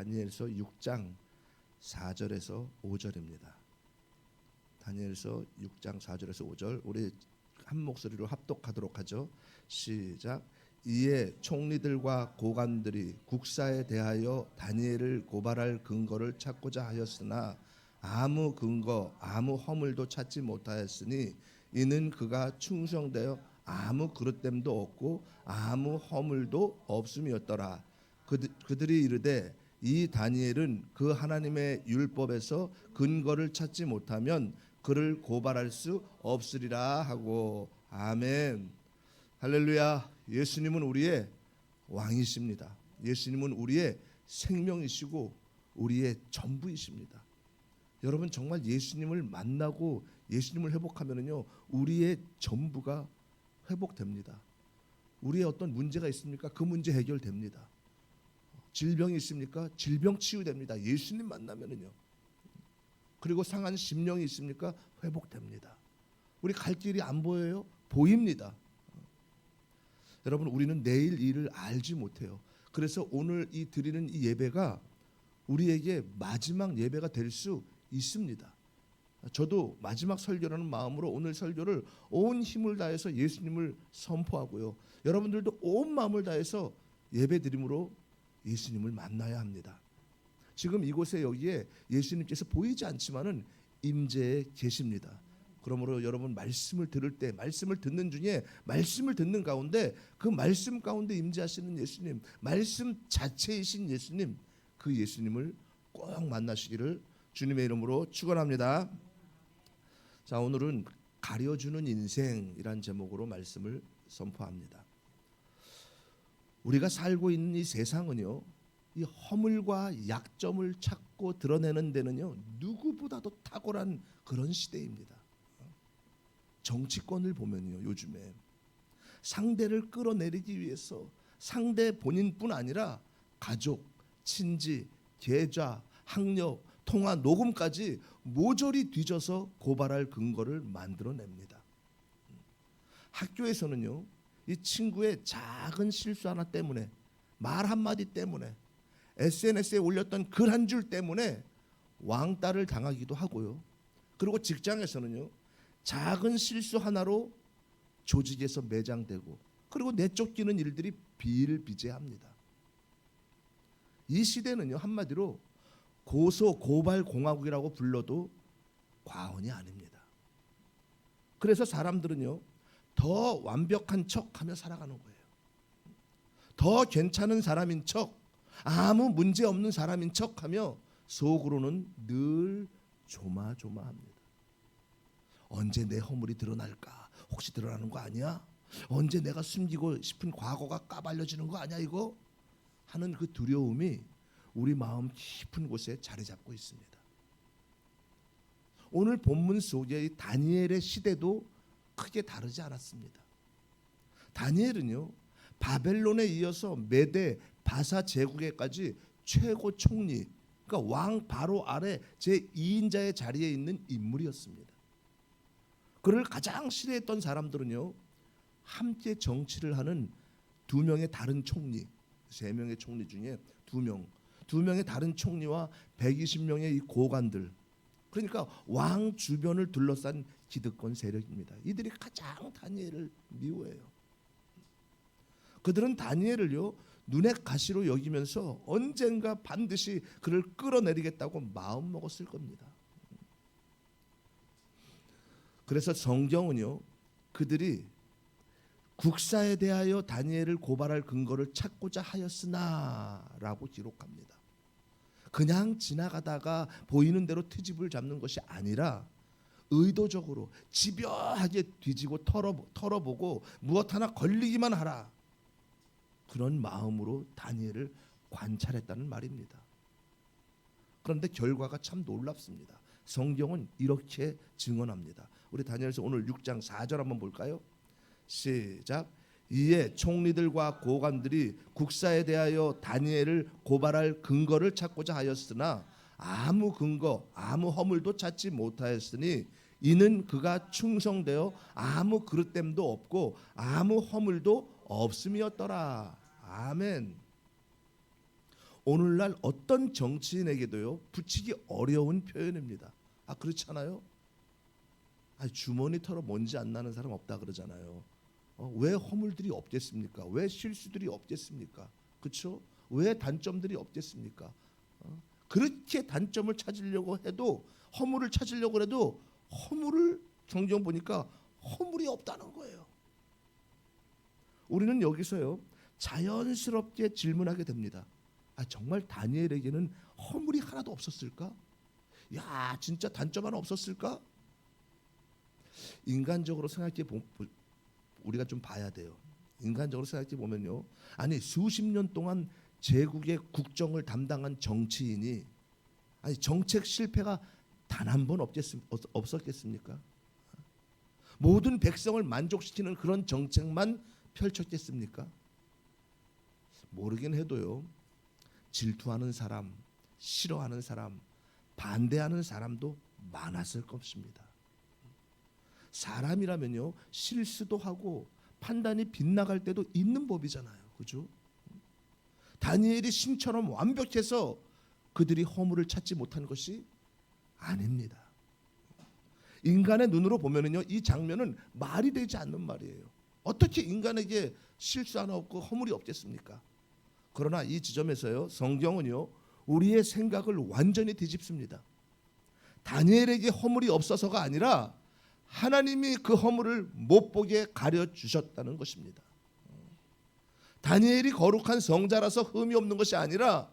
다니엘서 6장 4절에서 5절입니다. 다니엘서 6장 4절에서 5절 우리 한 목소리로 합독하도록 하죠. 시작. 이에 총리들과 고관들이 국사에 대하여 다니엘을 고발할 근거를 찾고자 하였으나 아무 근거 아무 허물도 찾지 못하였으니 이는 그가 충성되어 아무 그릇됨도 없고 아무 허물도 없음이었더라. 그들이 이르되 이 다니엘은 그 하나님의 율법에서 근거를 찾지 못하면 그를 고발할 수 없으리라 하고. 아멘. 할렐루야. 예수님은 우리의 왕이십니다. 예수님은 우리의 생명이시고 우리의 전부이십니다. 여러분 정말 예수님을 만나고 예수님을 회복하면은요 우리의 전부가 회복됩니다. 우리의 어떤 문제가 있습니까? 그 문제 해결됩니다. 질병이 있습니까? 질병 치유됩니다. 예수님 만나면은요. 그리고 상한 심령이 있습니까? 회복됩니다. 우리 갈 길이 안 보여요? 보입니다. 여러분 우리는 내일 일을 알지 못해요. 그래서 오늘 이 드리는 이 예배가 우리에게 마지막 예배가 될 수 있습니다. 저도 마지막 설교라는 마음으로 오늘 설교를 온 힘을 다해서 예수님을 선포하고요. 여러분들도 온 마음을 다해서 예배드림으로 예수님을 만나야 합니다. 지금 이곳에 여기에 예수님께서 보이지 않지만은 임재에 계십니다. 그러므로 여러분 말씀을 들을 때 말씀을 듣는 중에 말씀을 듣는 가운데 그 말씀 가운데 임재하시는 예수님, 말씀 자체이신 예수님, 그 예수님을 꼭 만나시기를 주님의 이름으로 축원합니다. 자, 오늘은 가려주는 인생이란 제목으로 말씀을 선포합니다. 우리가 살고 있는 이 세상은요, 이 허물과 약점을 찾고 드러내는 데는요 누구보다도 탁월한 그런 시대입니다. 정치권을 보면요 요즘에 상대를 끌어내리기 위해서 상대 본인뿐 아니라 가족, 친지, 계좌, 학력, 통화, 녹음까지 모조리 뒤져서 고발할 근거를 만들어냅니다. 학교에서는요 이 친구의 작은 실수 하나 때문에, 말 한마디 때문에, SNS에 올렸던 글 한 줄 때문에 왕따를 당하기도 하고요. 그리고 직장에서는요 작은 실수 하나로 조직에서 매장되고 그리고 내쫓기는 일들이 비일비재합니다. 이 시대는요 한마디로 고소 고발 공화국이라고 불러도 과언이 아닙니다. 그래서 사람들은요 더 완벽한 척하며 살아가는 거예요. 더 괜찮은 사람인 척, 아무 문제 없는 사람인 척하며 속으로는 늘 조마조마합니다. 언제 내 허물이 드러날까? 혹시 드러나는 거 아니야? 언제 내가 숨기고 싶은 과거가 까발려지는 거 아니야 이거? 하는 그 두려움이 우리 마음 깊은 곳에 자리 잡고 있습니다. 오늘 본문 속의 다니엘의 시대도 크게 다르지 않았습니다. 다니엘은요 바벨론에 이어서 메대 바사 제국에까지 최고 총리, 그러니까 왕 바로 아래 제2인자의 자리에 있는 인물이었습니다. 그를 가장 싫어했던 사람들은요 함께 정치를 하는 두 명의 다른 총리, 세 명의 총리 중에 두 명의 다른 총리와 120명의 이 고관들, 그러니까 왕 주변을 둘러싼 기득권 세력입니다. 이들이 가장 다니엘을 미워해요. 그들은 다니엘을요 눈의 가시로 여기면서 언젠가 반드시 그를 끌어내리겠다고 마음먹었을 겁니다. 그래서 성경은요 그들이 국사에 대하여 다니엘을 고발할 근거를 찾고자 하였으나 라고 기록합니다. 그냥 지나가다가 보이는 대로 트집을 잡는 것이 아니라 의도적으로 집요하게 뒤지고 털어보고 무엇 하나 걸리기만 하라, 그런 마음으로 다니엘을 관찰했다는 말입니다. 그런데 결과가 참 놀랍습니다. 성경은 이렇게 증언합니다. 우리 다니엘서 오늘 6장 4절 한번 볼까요? 시작. 이에 총리들과 고관들이 국사에 대하여 다니엘을 고발할 근거를 찾고자 하였으나 아무 근거 아무 허물도 찾지 못하였으니 이는 그가 충성되어 아무 그릇됨도 없고 아무 허물도 없음이었더라. 아멘. 오늘날 어떤 정치인에게도요 붙이기 어려운 표현입니다. 그렇지 않아요? 주머니 털어 먼지 안 나는 사람 없다 그러잖아요. 왜 허물들이 없겠습니까? 왜 실수들이 없겠습니까? 그렇죠? 왜 단점들이 없겠습니까? 그렇게 단점을 찾으려고 해도 허물을 찾으려고 해도 허물을 성경 보니까 허물이 없다는 거예요. 우리는 여기서요 자연스럽게 질문하게 됩니다. 정말 다니엘에게는 허물이 하나도 없었을까? 야, 진짜 단점 하나 없었을까? 인간적으로 생각해 우리가 좀 봐야 돼요. 인간적으로 생각해 보면요, 수십 년 동안 제국의 국정을 담당한 정치인이 정책 실패가 단 한 번 없었겠습니까? 모든 백성을 만족시키는 그런 정책만 펼쳤겠습니까? 모르긴 해도요, 질투하는 사람, 싫어하는 사람, 반대하는 사람도 많았을 것입니다. 사람이라면요 실수도 하고 판단이 빗나갈 때도 있는 법이잖아요. 그죠? 다니엘이 신처럼 완벽해서 그들이 허물을 찾지 못한 것이 아닙니다. 인간의 눈으로 보면은요 이 장면은 말이 되지 않는 말이에요. 어떻게 인간에게 실수 하나 없고 허물이 없겠습니까? 그러나 이 지점에서요 성경은요 우리의 생각을 완전히 뒤집습니다. 다니엘에게 허물이 없어서가 아니라 하나님이 그 허물을 못 보게 가려 주셨다는 것입니다. 다니엘이 거룩한 성자라서 흠이 없는 것이 아니라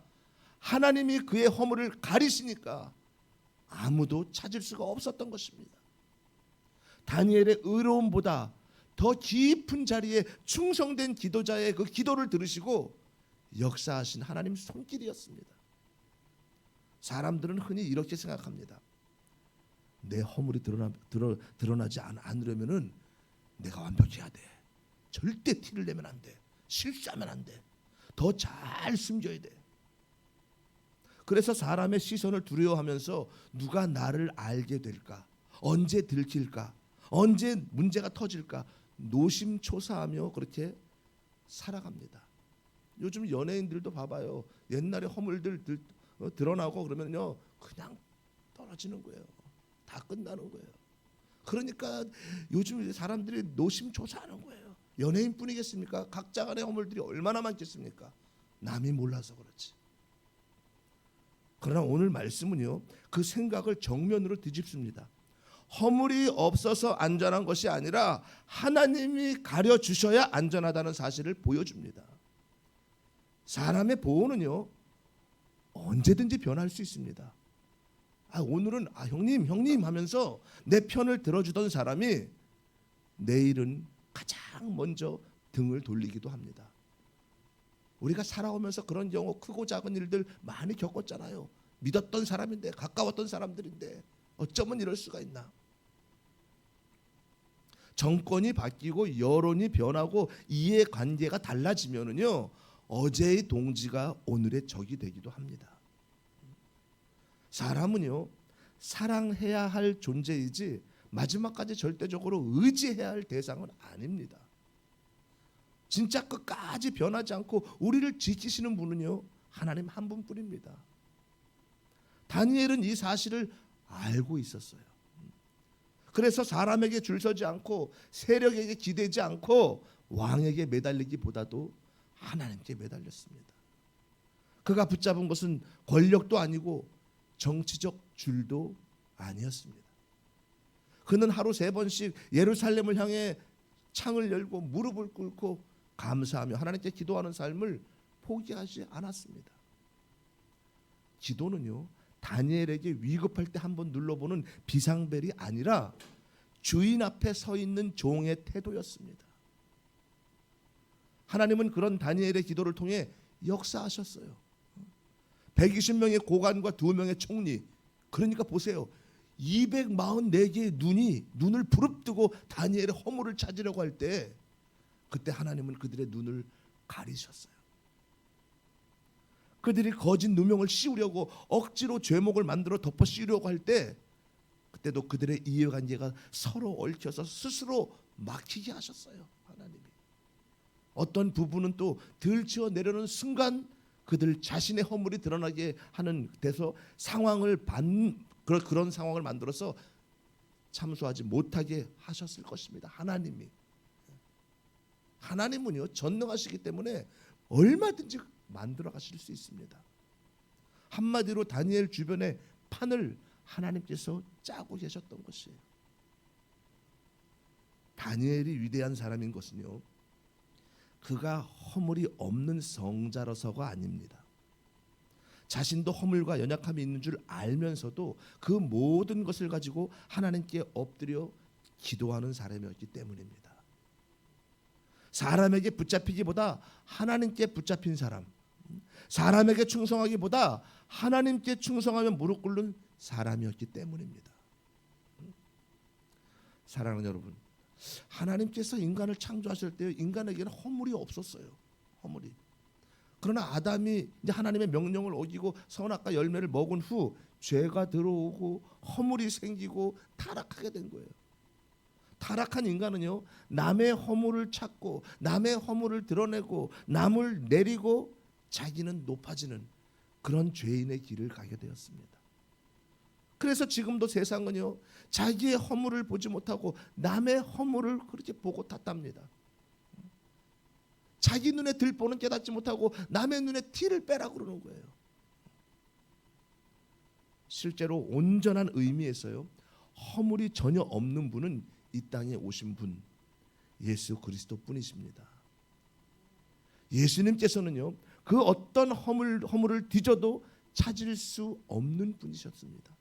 하나님이 그의 허물을 가리시니까 아무도 찾을 수가 없었던 것입니다. 다니엘의 의로움보다 더 깊은 자리에 충성된 기도자의 그 기도를 들으시고 역사하신 하나님 손길이었습니다. 사람들은 흔히 이렇게 생각합니다. 내 허물이 드러나지 않으려면은 내가 완벽해야 돼. 절대 티를 내면 안 돼. 실수하면 안 돼. 더 잘 숨겨야 돼. 그래서 사람의 시선을 두려워하면서 누가 나를 알게 될까? 언제 들킬까? 언제 문제가 터질까? 노심초사하며 그렇게 살아갑니다. 요즘 연예인들도 봐봐요. 옛날에 허물들 드러나고 그러면요 그냥 떨어지는 거예요. 다 끝나는 거예요. 그러니까 요즘 사람들이 노심초사하는 거예요. 연예인뿐이겠습니까? 각자 간의 허물들이 얼마나 많겠습니까? 남이 몰라서 그렇지. 그러나 오늘 말씀은요 그 생각을 정면으로 뒤집습니다. 허물이 없어서 안전한 것이 아니라 하나님이 가려주셔야 안전하다는 사실을 보여줍니다. 사람의 보호는요 언제든지 변할 수 있습니다. 오늘은 형님 하면서 내 편을 들어주던 사람이 내일은 가장 먼저 등을 돌리기도 합니다. 우리가 살아오면서 그런 경우 크고 작은 일들 많이 겪었잖아요. 믿었던 사람인데 가까웠던 사람들인데 어쩌면 이럴 수가 있나. 정권이 바뀌고 여론이 변하고 이해관계가 달라지면은요 어제의 동지가 오늘의 적이 되기도 합니다. 사람은요 사랑해야 할 존재이지 마지막까지 절대적으로 의지해야 할 대상은 아닙니다. 진짜 끝까지 변하지 않고 우리를 지키시는 분은요 하나님 한 분뿐입니다. 다니엘은 이 사실을 알고 있었어요. 그래서 사람에게 줄 서지 않고 세력에게 기대지 않고 왕에게 매달리기보다도 하나님께 매달렸습니다. 그가 붙잡은 것은 권력도 아니고 정치적 줄도 아니었습니다. 그는 하루 3번씩 예루살렘을 향해 창을 열고 무릎을 꿇고 감사하며 하나님께 기도하는 삶을 포기하지 않았습니다. 기도는요 다니엘에게 위급할 때 한번 눌러보는 비상벨이 아니라 주인 앞에 서 있는 종의 태도였습니다. 하나님은 그런 다니엘의 기도를 통해 역사하셨어요. 120명의 고관과 2명의 총리, 그러니까 보세요. 244개의 눈을 부릅뜨고 다니엘의 허물을 찾으려고 할 때 그때 하나님은 그들의 눈을 가리셨어요. 그들이 거짓 누명을 씌우려고 억지로 죄목을 만들어 덮어 씌우려고 할 때 그때도 그들의 이해관계가 서로 얽혀서 스스로 막히게 하셨어요. 하나님이 어떤 부분은 또 들치어 내려는 순간 그들 자신의 허물이 드러나게 하는 데서 그런 상황을 만들어서 참소하지 못하게 하셨을 것입니다. 하나님은요 전능하시기 때문에 얼마든지 만들어 가실 수 있습니다. 한마디로 다니엘 주변의 판을 하나님께서 짜고 계셨던 것이에요. 다니엘이 위대한 사람인 것은요, 그가 허물이 없는 성자라서가 아닙니다. 자신도 허물과 연약함이 있는 줄 알면서도 그 모든 것을 가지고 하나님께 엎드려 기도하는 사람이었기 때문입니다. 사람에게 붙잡히기보다 하나님께 붙잡힌 사람, 사람에게 충성하기보다 하나님께 충성하며 무릎 꿇는 사람이었기 때문입니다. 사랑하는 여러분, 하나님께서 인간을 창조하실 때 인간에게는 허물이 없었어요. 허물이. 그러나 아담이 이제 하나님의 명령을 어기고 선악과 열매를 먹은 후 죄가 들어오고 허물이 생기고 타락하게 된 거예요. 타락한 인간은요, 남의 허물을 찾고 남의 허물을 드러내고 남을 내리고 자기는 높아지는 그런 죄인의 길을 가게 되었습니다. 그래서 지금도 세상은요, 자기의 허물을 보지 못하고 남의 허물을 그렇게 보고 탔답니다. 자기 눈에 들보는 깨닫지 못하고 남의 눈에 티를 빼라 그러는 거예요. 실제로 온전한 의미에서요, 허물이 전혀 없는 분은 이 땅에 오신 분, 예수 그리스도 뿐이십니다. 예수님께서는요, 그 어떤 허물을 뒤져도 찾을 수 없는 분이셨습니다.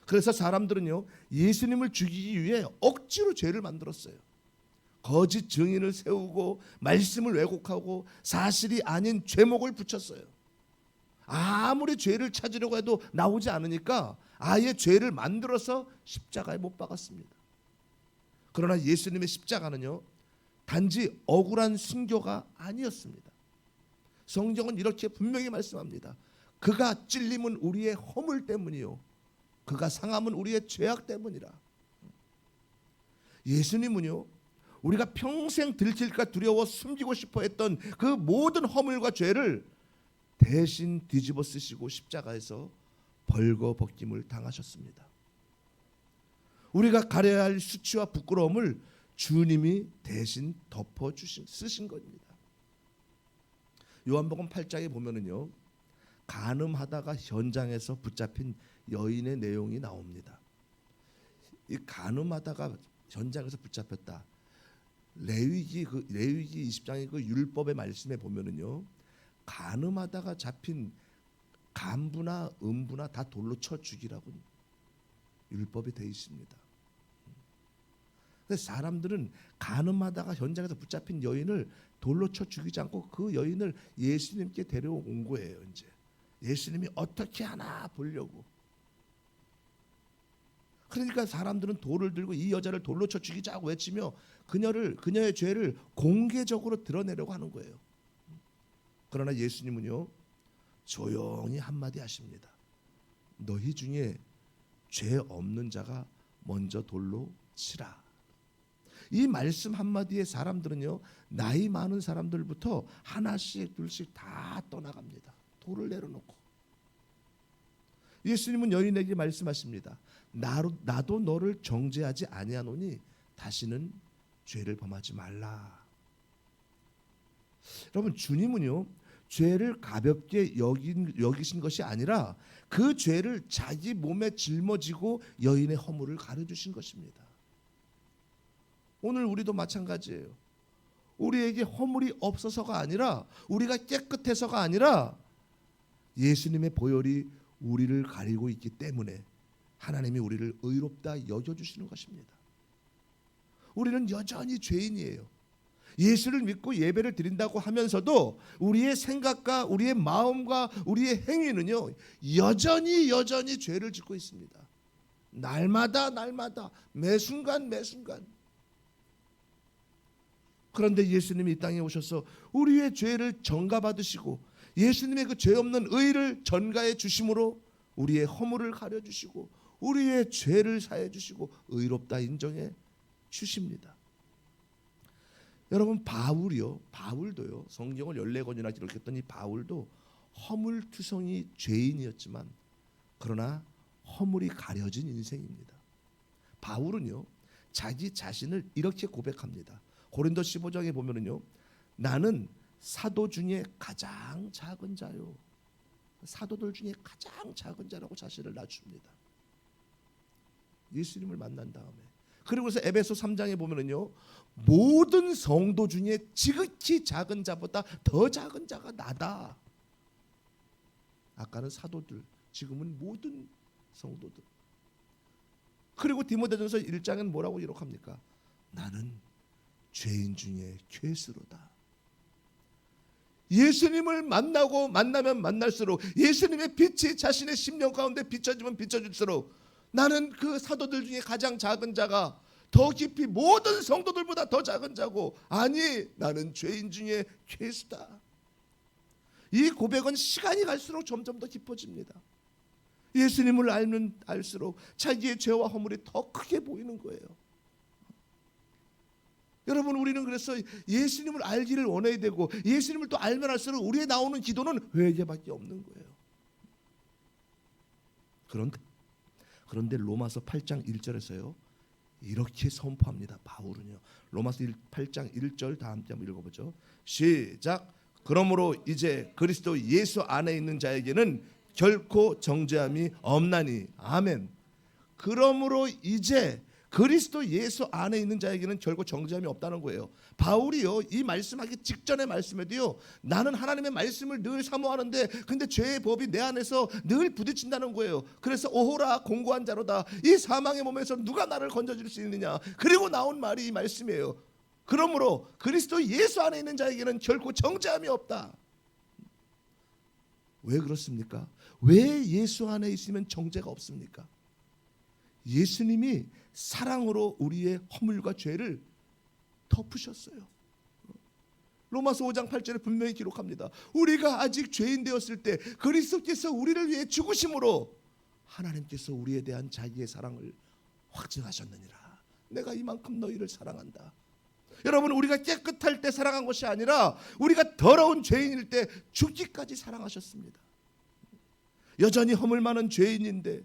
그래서 사람들은요, 예수님을 죽이기 위해 억지로 죄를 만들었어요. 거짓 증인을 세우고 말씀을 왜곡하고 사실이 아닌 죄목을 붙였어요. 아무리 죄를 찾으려고 해도 나오지 않으니까 아예 죄를 만들어서 십자가에 못 박았습니다. 그러나 예수님의 십자가는요, 단지 억울한 순교가 아니었습니다. 성경은 이렇게 분명히 말씀합니다. 그가 찔림은 우리의 허물 때문이요, 그가 상함은 우리의 죄악 때문이라. 예수님은요, 우리가 평생 들킬까 두려워 숨기고 싶어 했던 그 모든 허물과 죄를 대신 뒤집어 쓰시고 십자가에서 벌거벗김을 당하셨습니다. 우리가 가려야 할 수치와 부끄러움을 주님이 대신 쓰신 겁니다. 요한복음 8장에 보면은요, 간음하다가 현장에서 붙잡힌 여인의 내용이 나옵니다. 이 간음하다가 현장에서 붙잡혔다. 레위기 20장의 그 율법의 말씀에 보면은요, 간음하다가 잡힌 간부나 음부나 다 돌로 쳐 죽이라고 율법이 되어 있습니다. 그래서 사람들은 간음하다가 현장에서 붙잡힌 여인을 돌로 쳐 죽이지 않고 그 여인을 예수님께 데려온 거예요. 이제 예수님이 어떻게 하나 보려고. 그러니까 사람들은 돌을 들고 이 여자를 돌로 쳐 죽이자고 외치며 그녀의 죄를 공개적으로 드러내려고 하는 거예요. 그러나 예수님은요, 조용히 한마디 하십니다. 너희 중에 죄 없는 자가 먼저 돌로 치라. 이 말씀 한마디에 사람들은요, 나이 많은 사람들부터 하나씩 둘씩 다 떠나갑니다. 돌을 내려놓고. 예수님은 여인에게 말씀하십니다. 나도 너를 정죄하지 아니하노니 다시는 죄를 범하지 말라. 여러분, 주님은요, 죄를 가볍게 여기신 것이 아니라 그 죄를 자기 몸에 짊어지고 여인의 허물을 가려주신 것입니다. 오늘 우리도 마찬가지예요. 우리에게 허물이 없어서가 아니라, 우리가 깨끗해서가 아니라 예수님의 보혈이 우리를 가리고 있기 때문에 하나님이 우리를 의롭다 여겨주시는 것입니다. 우리는 여전히 죄인이에요. 예수를 믿고 예배를 드린다고 하면서도 우리의 생각과 우리의 마음과 우리의 행위는요, 여전히 죄를 짓고 있습니다. 날마다 매순간. 그런데 예수님이 이 땅에 오셔서 우리의 죄를 전가받으시고 예수님의 그 죄 없는 의를 전가해 주심으로 우리의 허물을 가려 주시고 우리의 죄를 사해 주시고 의롭다 인정해 주십니다. 여러분, 바울도요, 성경을 14권이나 기록했던 이 바울도 허물투성이 죄인이었지만 그러나 허물이 가려진 인생입니다. 바울은요 자기 자신을 이렇게 고백합니다. 고린도 15장에 보면은요 나는 사도 중에 가장 작은 자요. 사도들 중에 가장 작은 자라고 자신을 낮춥니다. 예수님을 만난 다음에. 그리고 그래서 에베소 3장에 보면은요 모든 성도 중에 지극히 작은 자보다 더 작은 자가 나다. 아까는 사도들, 지금은 모든 성도들. 그리고 디모데전서 1장은 뭐라고 기록합니까? 나는 죄인 중에 괴수로다. 예수님을 만나면 만날수록 예수님의 빛이 자신의 심령 가운데 비춰지면 비춰질수록 나는 그 사도들 중에 가장 작은 자가 더 깊이 모든 성도들보다 더 작은 자고 아니 나는 죄인 중에 괴수다. 이 고백은 시간이 갈수록 점점 더 깊어집니다. 예수님을 알면 알수록 자기의 죄와 허물이 더 크게 보이는 거예요. 여러분 우리는 그래서 예수님을 알기를 원해야 되고 예수님을 또 알면 알수록 우리의 나오는 기도는 회개밖에 없는 거예요. 그런데 로마서 8장 1절에서요 이렇게 선포합니다. 바울은요 로마서 8장 1절 다 함께 한번 읽어보죠. 시작. 그러므로 이제 그리스도 예수 안에 있는 자에게는 결코 정죄함이 없나니. 아멘. 그러므로 이제 그리스도 예수 안에 있는 자에게는 결코 정죄함이 없다는 거예요. 바울이요 이 말씀하기 직전의 말씀에도요 나는 하나님의 말씀을 늘 사모하는데 근데 죄의 법이 내 안에서 늘 부딪힌다는 거예요. 그래서 오호라 공고한 자로다. 이 사망의 몸에서 누가 나를 건져줄 수 있느냐. 그리고 나온 말이 이 말씀이에요. 그러므로 그리스도 예수 안에 있는 자에게는 결코 정죄함이 없다. 왜 그렇습니까? 왜 예수 안에 있으면 정죄가 없습니까? 예수님이 사랑으로 우리의 허물과 죄를 덮으셨어요. 로마서 5장 8절에 분명히 기록합니다. 우리가 아직 죄인 되었을 때 그리스도께서 우리를 위해 죽으심으로 하나님께서 우리에 대한 자기의 사랑을 확증하셨느니라. 내가 이만큼 너희를 사랑한다. 여러분 우리가 깨끗할 때 사랑한 것이 아니라 우리가 더러운 죄인일 때 죽기까지 사랑하셨습니다. 여전히 허물 많은 죄인인데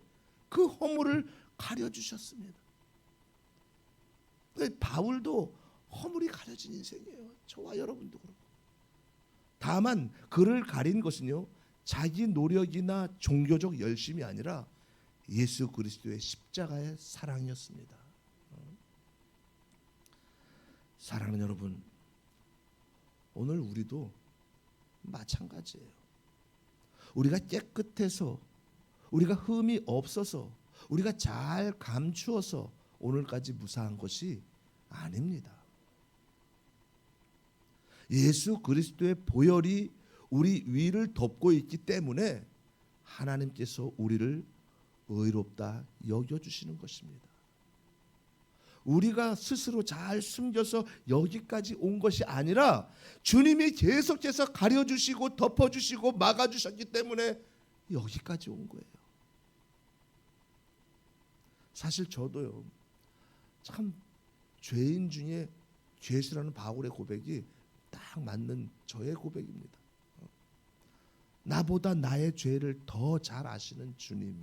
그 허물을 가려주셨습니다. 바울도 허물이 가려진 인생이에요. 저와 여러분도 그렇고. 다만 그를 가린 것은요 자기 노력이나 종교적 열심이 아니라 예수 그리스도의 십자가의 사랑이었습니다. 사랑하는 여러분, 오늘 우리도 마찬가지예요. 우리가 깨끗해서, 우리가 흠이 없어서, 우리가 잘 감추어서 오늘까지 무사한 것이 아닙니다. 예수 그리스도의 보혈이 우리 위를 덮고 있기 때문에 하나님께서 우리를 의롭다 여겨주시는 것입니다. 우리가 스스로 잘 숨겨서 여기까지 온 것이 아니라 주님이 계속해서 가려주시고 덮어주시고 막아주셨기 때문에 여기까지 온 거예요. 사실 저도요 참 죄인 중에 죄수라는 바울의 고백이 딱 맞는 저의 고백입니다. 나보다 나의 죄를 더 잘 아시는 주님,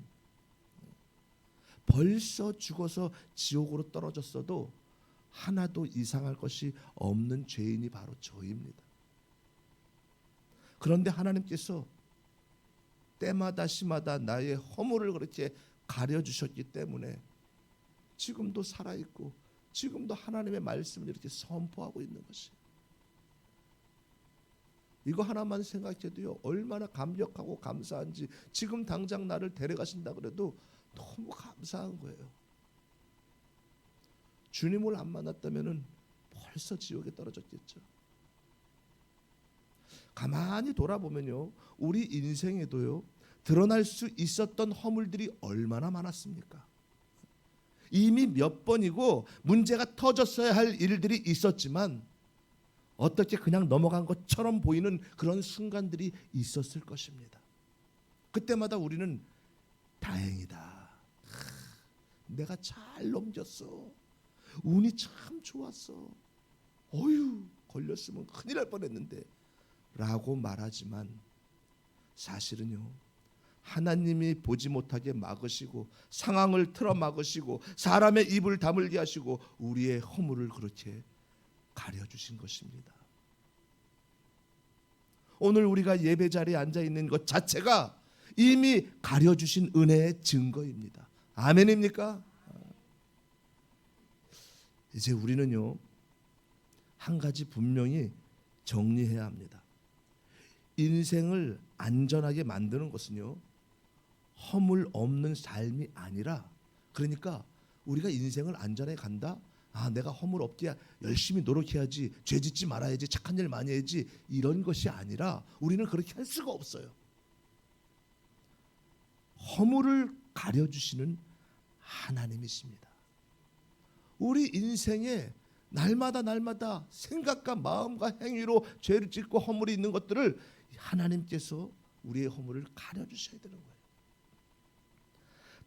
벌써 죽어서 지옥으로 떨어졌어도 하나도 이상할 것이 없는 죄인이 바로 저입니다. 그런데 하나님께서 때마다 시마다 나의 허물을 그렇게 가려주셨기 때문에 지금도 살아있고 지금도 하나님의 말씀을 이렇게 선포하고 있는 것이, 이거 하나만 생각해도요 얼마나 감격하고 감사한지. 지금 당장 나를 데려가신다 그래도 너무 감사한 거예요. 주님을 안 만났다면은 벌써 지옥에 떨어졌겠죠. 가만히 돌아보면요 우리 인생에도요 드러날 수 있었던 허물들이 얼마나 많았습니까? 이미 몇 번이고 문제가 터졌어야 할 일들이 있었지만 어떻게 그냥 넘어간 것처럼 보이는 그런 순간들이 있었을 것입니다. 그때마다 우리는 다행이다, 내가 잘 넘겼어, 운이 참 좋았어, 어휴 걸렸으면 큰일 날 뻔했는데 라고 말하지만 사실은요, 하나님이 보지 못하게 막으시고 상황을 틀어 막으시고 사람의 입을 다물게 하시고 우리의 허물을 그렇게 가려주신 것입니다. 오늘 우리가 예배 자리에 앉아 있는 것 자체가 이미 가려주신 은혜의 증거입니다. 아멘입니까? 이제 우리는요, 한 가지 분명히 정리해야 합니다. 인생을 안전하게 만드는 것은요, 허물 없는 삶이 아니라, 그러니까 우리가 인생을 안전하게 간다? 내가 허물 없게 열심히 노력해야지, 죄 짓지 말아야지, 착한 일 많이 해야지, 이런 것이 아니라 우리는 그렇게 할 수가 없어요. 허물을 가려주시는 하나님이십니다. 우리 인생에 날마다 생각과 마음과 행위로 죄를 짓고 허물이 있는 것들을 하나님께서 우리의 허물을 가려주셔야 되는 거예요.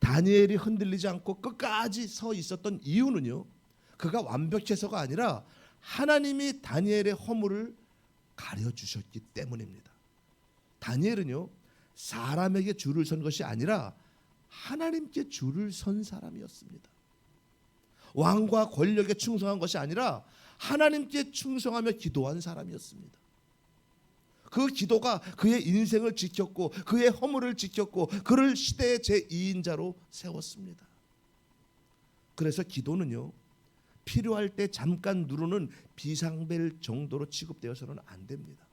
다니엘이 흔들리지 않고 끝까지 서 있었던 이유는요, 그가 완벽해서가 아니라 하나님이 다니엘의 허물을 가려주셨기 때문입니다. 다니엘은요, 사람에게 줄을 선 것이 아니라 하나님께 줄을 선 사람이었습니다. 왕과 권력에 충성한 것이 아니라 하나님께 충성하며 기도한 사람이었습니다. 그 기도가 그의 인생을 지켰고 그의 허물을 지켰고 그를 시대의 제2인자로 세웠습니다. 그래서 기도는요, 필요할 때 잠깐 누르는 비상벨 정도로 취급되어서는 안 됩니다.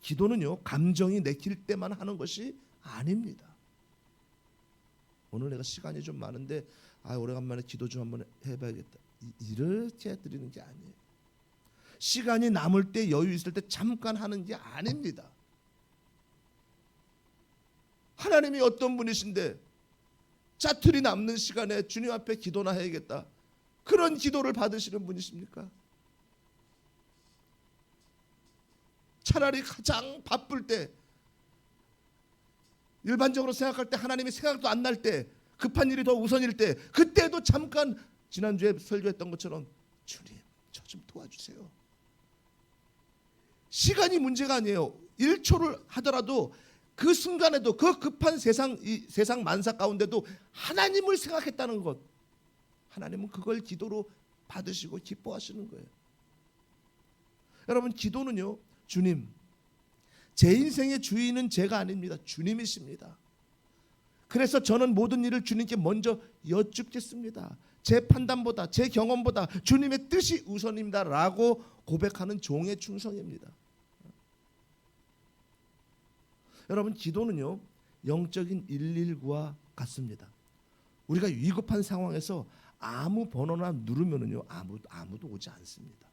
기도는요, 감정이 내킬 때만 하는 것이 아닙니다. 오늘 내가 시간이 좀 많은데 오래간만에 기도 좀 한번 해봐야겠다, 이렇게 드리는 게 아니에요. 시간이 남을 때, 여유 있을 때 잠깐 하는 게 아닙니다. 하나님이 어떤 분이신데 짜투리 남는 시간에 주님 앞에 기도나 해야겠다, 그런 기도를 받으시는 분이십니까? 차라리 가장 바쁠 때, 일반적으로 생각할 때 하나님이 생각도 안 날 때, 급한 일이 더 우선일 때, 그때도 잠깐 지난주에 설교했던 것처럼 주님 저 좀 도와주세요. 시간이 문제가 아니에요. 1초를 하더라도 그 순간에도, 그 급한 이 세상 만사 가운데도 하나님을 생각했다는 것, 하나님은 그걸 기도로 받으시고 기뻐하시는 거예요. 여러분, 기도는요, 주님, 제 인생의 주인은 제가 아닙니다. 주님이십니다. 그래서 저는 모든 일을 주님께 먼저 여쭙겠습니다. 제 판단보다, 제 경험보다 주님의 뜻이 우선입니다 라고 고백하는 종의 충성입니다. 여러분, 기도는요, 영적인 119와 같습니다. 우리가 위급한 상황에서 아무 번호나 누르면은요, 아무도 오지 않습니다.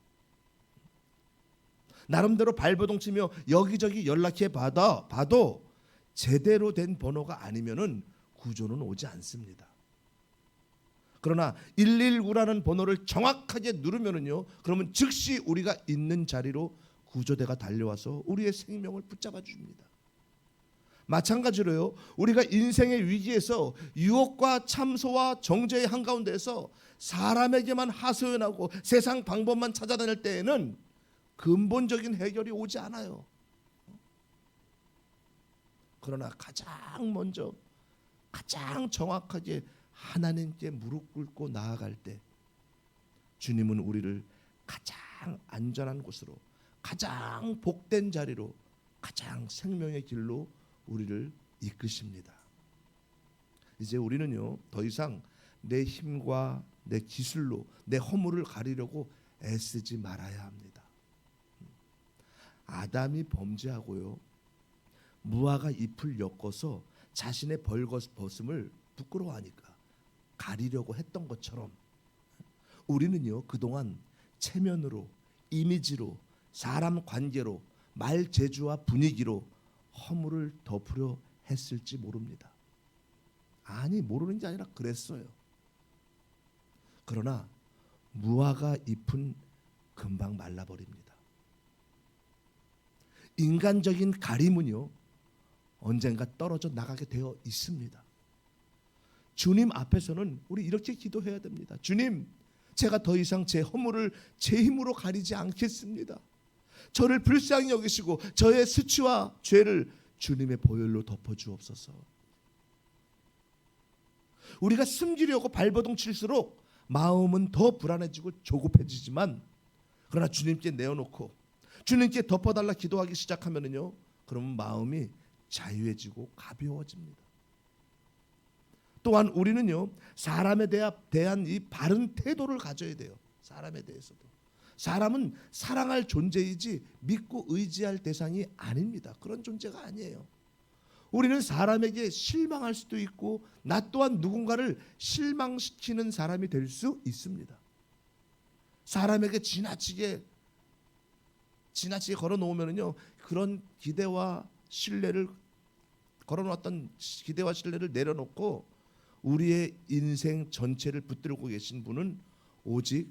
나름대로 발버둥 치며 여기저기 연락해 봐도 제대로 된 번호가 아니면은 구조는 오지 않습니다. 그러나 119라는 번호를 정확하게 누르면은요, 그러면 즉시 우리가 있는 자리로 구조대가 달려와서 우리의 생명을 붙잡아 줍니다. 마찬가지로요, 우리가 인생의 위기에서 유혹과 참소와 정죄의 한가운데에서 사람에게만 하소연하고 세상 방법만 찾아다닐 때에는 근본적인 해결이 오지 않아요. 그러나 가장 먼저, 가장 정확하게 하나님께 무릎 꿇고 나아갈 때 주님은 우리를 가장 안전한 곳으로, 가장 복된 자리로, 가장 생명의 길로 우리를 이끄십니다. 이제 우리는요, 더 이상 내 힘과 내 기술로 내 허물을 가리려고 애쓰지 말아야 합니다. 아담이 범죄하고요, 무화과 잎을 엮어서 자신의 벌거벗음을 부끄러워하니까 가리려고 했던 것처럼 우리는요, 그동안 체면으로, 이미지로, 사람 관계로, 말 재주와 분위기로 허물을 덮으려 했을지 모릅니다. 아니, 모르는 게 아니라 그랬어요. 그러나 무화과 잎은 금방 말라버립니다. 인간적인 가림은요, 언젠가 떨어져 나가게 되어 있습니다. 주님 앞에서는 우리 이렇게 기도해야 됩니다. 주님, 제가 더 이상 제 허물을 제 힘으로 가리지 않겠습니다. 저를 불쌍히 여기시고 저의 수치와 죄를 주님의 보혈로 덮어주옵소서. 우리가 숨기려고 발버둥 칠수록 마음은 더 불안해지고 조급해지지만, 그러나 주님께 내어놓고 주님께 덮어달라 기도하기 시작하면은요, 그러면 마음이 자유해지고 가벼워집니다. 또한 우리는요, 사람에 대한 이 바른 태도를 가져야 돼요. 사람에 대해서도. 사람은 사랑할 존재이지 믿고 의지할 대상이 아닙니다. 그런 존재가 아니에요. 우리는 사람에게 실망할 수도 있고, 나 또한 누군가를 실망시키는 사람이 될 수 있습니다. 사람에게 지나치게 걸어놓으면요, 그런 기대와 신뢰를 걸어놓았던 기대와 신뢰를 내려놓고 우리의 인생 전체를 붙들고 계신 분은 오직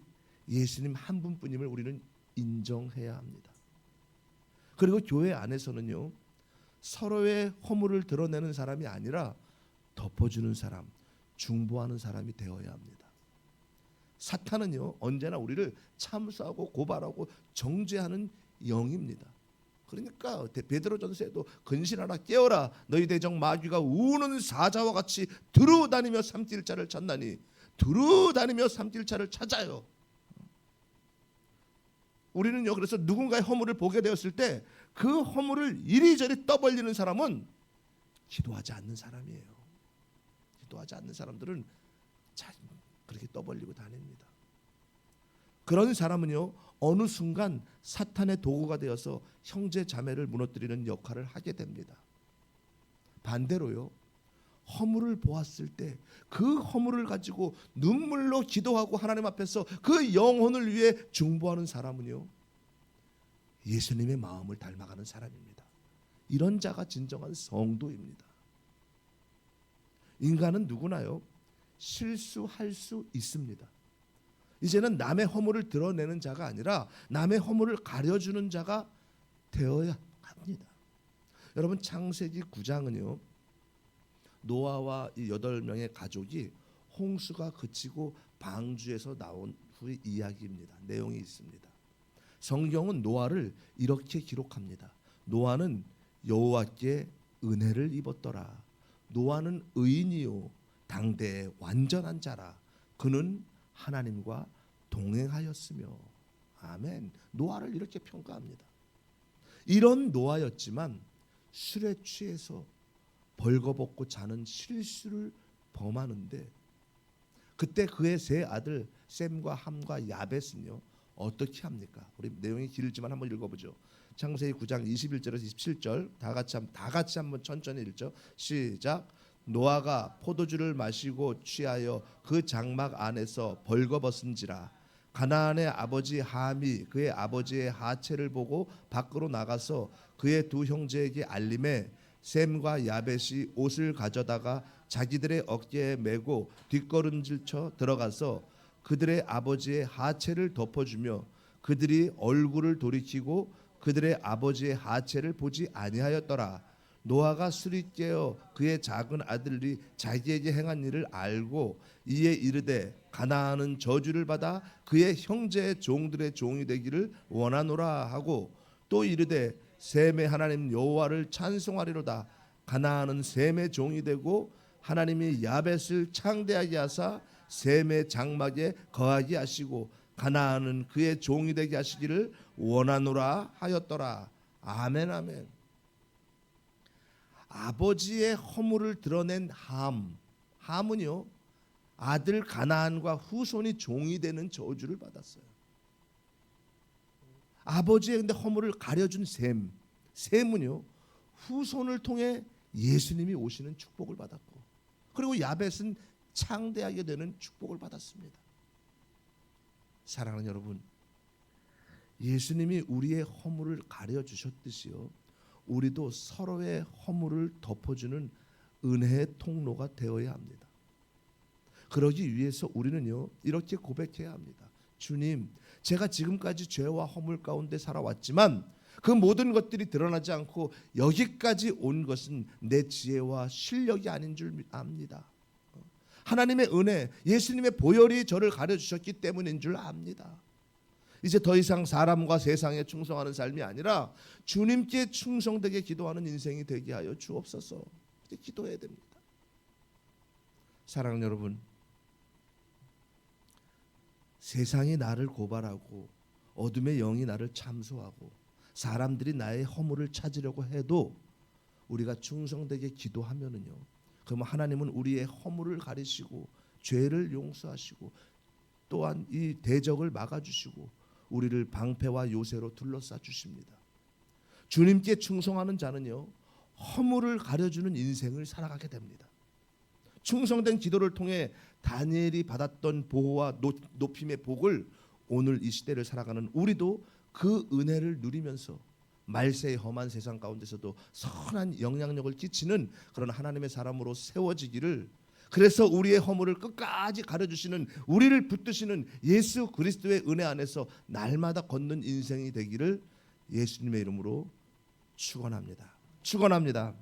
예수님 한 분뿐임을 우리는 인정해야 합니다. 그리고 교회 안에서는요, 서로의 허물을 드러내는 사람이 아니라 덮어주는 사람, 중보하는 사람이 되어야 합니다. 사탄은요, 언제나 우리를 참수하고 고발하고 정죄하는 영입니다. 그러니까 베드로전서에도 근신하라, 깨어라, 너희 대적 마귀가 우는 사자와 같이 두루 다니며 삼킬 자를 찾나니, 두루 다니며 삼킬 자를 찾아요. 우리는요, 그래서 누군가의 허물을 보게 되었을 때 그 허물을 이리저리 떠벌리는 사람은 기도하지 않는 사람이에요. 기도하지 않는 사람들은 그렇게 떠벌리고 다닙니다. 그런 사람은요, 어느 순간 사탄의 도구가 되어서 형제 자매를 무너뜨리는 역할을 하게 됩니다. 반대로요, 허물을 보았을 때 그 허물을 가지고 눈물로 기도하고 하나님 앞에서 그 영혼을 위해 중보하는 사람은요, 예수님의 마음을 닮아가는 사람입니다. 이런 자가 진정한 성도입니다. 인간은 누구나요, 실수할 수 있습니다. 이제는 남의 허물을 드러내는 자가 아니라 남의 허물을 가려주는 자가 되어야 합니다. 여러분, 창세기 9장은요, 노아와 이 8명의 가족이 홍수가 그치고 방주에서 나온 후의 이야기입니다. 내용이 있습니다. 성경은 노아를 이렇게 기록합니다. 노아는 여호와께 은혜를 입었더라. 노아는 의인이요 당대의 완전한 자라. 그는 하나님과 동행하였으며. 아멘. 노아를 이렇게 평가합니다. 이런 노아였지만 술에 취해서 벌거벗고 자는 실수를 범하는데, 그때 그의 세 아들 셈과 함과 야벳은요, 어떻게 합니까? 우리 내용이 길지만 한번 읽어보죠. 창세기 9장 21절에서 27절 다 같이 한번 천천히 읽죠. 시작. 노아가 포도주를 마시고 취하여 그 장막 안에서 벌거벗은지라. 가나안의 아버지 함이 그의 아버지의 하체를 보고 밖으로 나가서 그의 두 형제에게 알림해 셈과 야벳이 옷을 가져다가 자기들의 어깨에 메고 뒷걸음질쳐 들어가서 그들의 아버지의 하체를 덮어주며 그들이 얼굴을 돌이키고 그들의 아버지의 하체를 보지 아니하였더라. 노아가 술이 깨어 그의 작은 아들이 자기에게 행한 일을 알고 이에 이르되 가나안은 저주를 받아 그의 형제의 종들의 종이 되기를 원하노라 하고, 또 이르되 셈의 하나님 여호와를 찬송하리로다. 가나안은 셈의 종이 되고 하나님이 야벳을 창대하게 하사 셈의 장막에 거하게 하시고 가나안은 그의 종이 되게 하시기를 원하노라 하였더라. 아멘 아멘. 아버지의 허물을 드러낸 함은요, 아들 가나안과 후손이 종이 되는 저주를 받았어요. 아버지의 근데 허물을 가려준 셈은요, 후손을 통해 예수님이 오시는 축복을 받았고, 그리고 야벳은 창대하게 되는 축복을 받았습니다. 사랑하는 여러분, 예수님이 우리의 허물을 가려주셨듯이요, 우리도 서로의 허물을 덮어주는 은혜의 통로가 되어야 합니다. 그러기 위해서 우리는요, 이렇게 고백해야 합니다. 주님, 제가 지금까지 죄와 허물 가운데 살아왔지만 그 모든 것들이 드러나지 않고 여기까지 온 것은 내 지혜와 실력이 아닌 줄 압니다. 하나님의 은혜, 예수님의 보혈이 저를 가려주셨기 때문인 줄 압니다. 이제 더 이상 사람과 세상에 충성하는 삶이 아니라 주님께 충성되게 기도하는 인생이 되게 하여 주옵소서. 이제 기도해야 됩니다. 사랑하는 여러분, 세상이 나를 고발하고 어둠의 영이 나를 참소하고 사람들이 나의 허물을 찾으려고 해도 우리가 충성되게 기도하면은요, 그러면 하나님은 우리의 허물을 가리시고 죄를 용서하시고 또한 이 대적을 막아주시고 우리를 방패와 요새로 둘러싸 주십니다. 주님께 충성하는 자는요, 허물을 가려주는 인생을 살아가게 됩니다. 충성된 기도를 통해 다니엘이 받았던 보호와 높임의 복을 오늘 이 시대를 살아가는 우리도 그 은혜를 누리면서 말세의 험한 세상 가운데서도 선한 영향력을 끼치는 그런 하나님의 사람으로 세워지기를, 그래서 우리의 허물을 끝까지 가려주시는, 우리를 붙드시는 예수 그리스도의 은혜 안에서 날마다 걷는 인생이 되기를 예수님의 이름으로 축원합니다. 축원합니다.